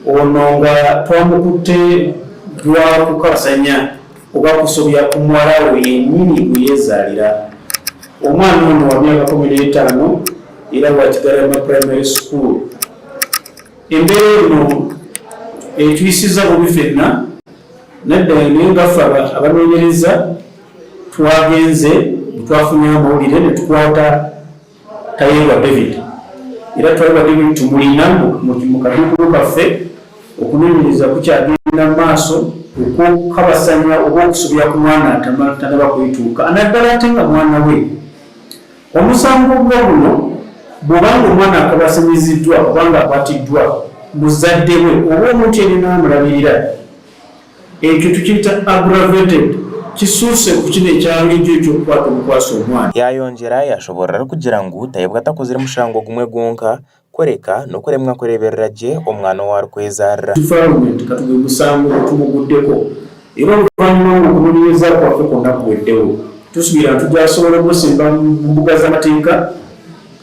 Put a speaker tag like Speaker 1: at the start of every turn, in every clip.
Speaker 1: ono nga twamukutte lwa kukasanya oba kusobya ku muwala we yennyini gwe yeezaalira. Omwana ono wa myaka 15 era wa Kigalama Primary School. Embeera eno etuyisiza bubi ffenna nadda naye nga ffe abanoonyereza twagenze twafunye amawulire ne tukwata Tayeebwa David. Era Tayeebwa David tumulina mu kaduukulu kaffe okunoonyereza kukyagenda mu maaso okukabasanya oba okusobya ku mwana tanaba kwetuuka. Anaddala ate nga mwana we omusango gwa guno bw'obanga omwana akabasanyiziddwa obanga akwatiddwa muzadde we oba omuntu yenna amulabirira, ekyo tukiyita aggravated, kisuuse ku kino ekyalijjo ekyokukwata omukwasa omwana.
Speaker 2: Yayongera yashoborera kugira ngu Tayeebwa takozire mushango gumwe gwonka koreka n'okuremwa kureeberera gye omwana owaari kwezaarira.
Speaker 1: Defilement katuge musango tumuguddeko era oluvannyuma lw'okunoonyereza kwaffe kwonna kuweddewo tusuubira tujjasobola okusimba mu mbuga z'amateeka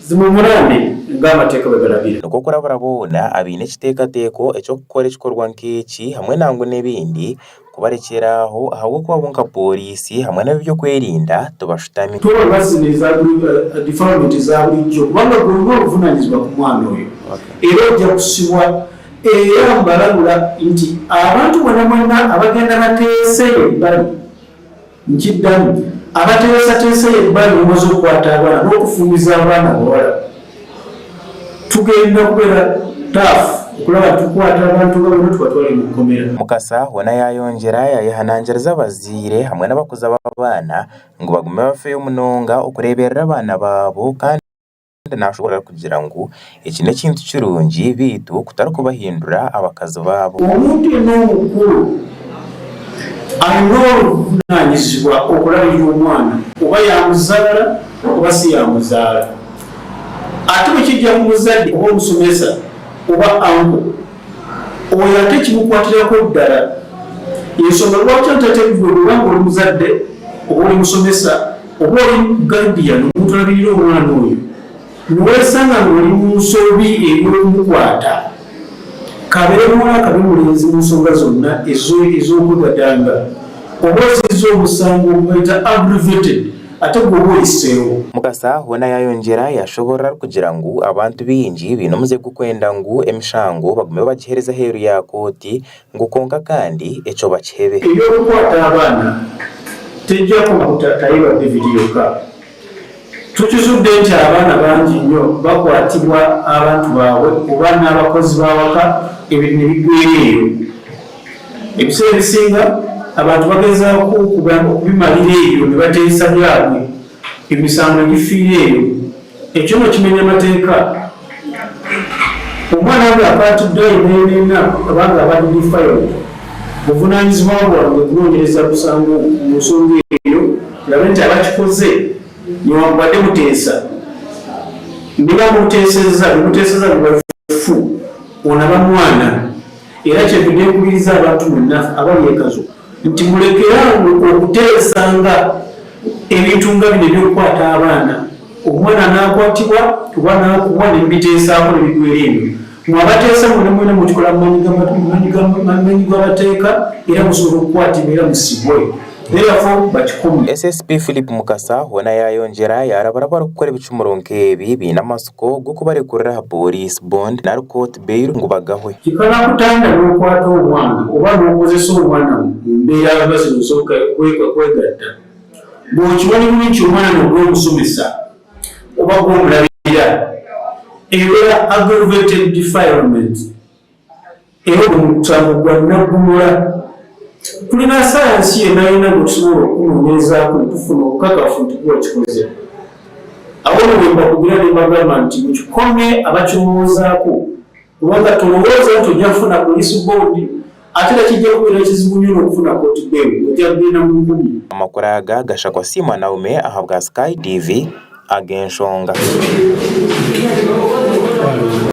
Speaker 1: zimumurambe ng'amateeka bwe galabira.
Speaker 2: N'okurabira boona abaine ekiteekateeko eky'okukora ekikorwa nk'eki hamwe nangu n'ebindi kubarekyeraho ahabw'okuba bonka poliisi hamwe n'ebyokwerinda tubashutami.
Speaker 1: Twaba zino defilement za bulijjo kubanga gwolina obuvunaanyizibwa ku mwana oyo era ojja kusibwa era mbalabula nti abantu bonna mwena abagenda bateese ebbali nkiddamu abateesateese ebbali omaze okukwata abaana n'okufumiza abaana bawala tugenda kubeera taafu okulaba tukwata abantu babona tubatwale mu kkomera.
Speaker 2: Mukasa wona yayongera yayehananjiriza abazaire hamwe n'abakuza b'abaana ngu bagume bafeeyo munonga okureeberera abaana baabo kandi naashobora kugira ngu eki n'ekintu kirungi biitu kutari kubahindura abakazi baabo.
Speaker 1: Omuntu yenna omukulu alina obuvunaanyizibwa okulabirira omwana oba yamuzaala oba si yamuzaala. Ate bwe kijja ku muzadde oba omusomesa oba anko oyo ate kimukwatirako ddala. Ensonga lwaki atateekebwa olubanga oli muzadde oba oli musomesa oba oli guardian omuntu alabirira omwana oyo niweesanga ng'oli mu nsobi ey'okumukwata kabeere muwala kabe mulenzi mu nsonga zonna ez'okwegadanga oba ozizza omusango oguyita aggravated ate gwoba oyiseewo.
Speaker 2: Mukasa wona yayongera yashoborera kugira ngu abantu bingi biine omuze gukwenda ngu emishango bagume bagihereza heeru ya kooti ngu konka kandi ekyo bakihebe.
Speaker 1: Eby'okukwata abaana tejja kuba Tayeebwa David yokka. Tukizudde nti abaana bangi nnyo bakwatibwa abantu baabwe oba n'abakozi b'awaka ebintu ne biggweera eyo. Ebiseera ebisinga abantu bagezaako okubimalira ebyo ne bateesa byabwe emisango egifiira eyo. Ekyo no kimenya amateeka. Omwana bwe akwatiddwa yenna abanga abadde defiled buvunaanyizibwa bwange okunoonyereza musango mu nsonga eyo kirabe nti abakikoze niwabadde muteesa ndiba muteeseza bibafu onaba mwana era kyevudde nkubiriza abantu mwenna abali ekazo nti mulekerangu okuteesanga ebintu nga bino ebyokukwata abaana. Omwana n'akwatibwa oba n'akubwa ne mubiteesaako ne bigwera ebyo. Mwabateesa mwena mukikola mu maanyi g'amateeka era musobola okukwatibwa era musibwe.
Speaker 2: SSP Philip Mukasa wona yayongera yarabarabara okukora ebicumuro nk'ebi biine amasiko g'okubarekurira ha police bond na court bail ngu bagahwe.
Speaker 1: Kikala kutanda n'okwata omwana oba n'okozesa omwana mu mbeera abazino nsooka kwegatta. Bw'okimanyi bulungi omwana n'ogw'omusomesa oba gw'omulabirira ebeera aggravated defilement era omusango gwa nnaggumula. Tulina sayansi yenna yonna gwe tusobola okunoonyerezaako ne tufuna obukakafu nti gwakikoze. Awo bwe mbakubira ne mbagamba nti mukikomye abakirowoozako kubanga tolowooza nti ojja kufuna police board ate era kijja kubeera kizibu nnyo n'okufuna court bail ojja kugenda mu nkumi.
Speaker 2: Amakuru aga gashakwa Sima Naume ahabwa Sky TV ag'enshonga.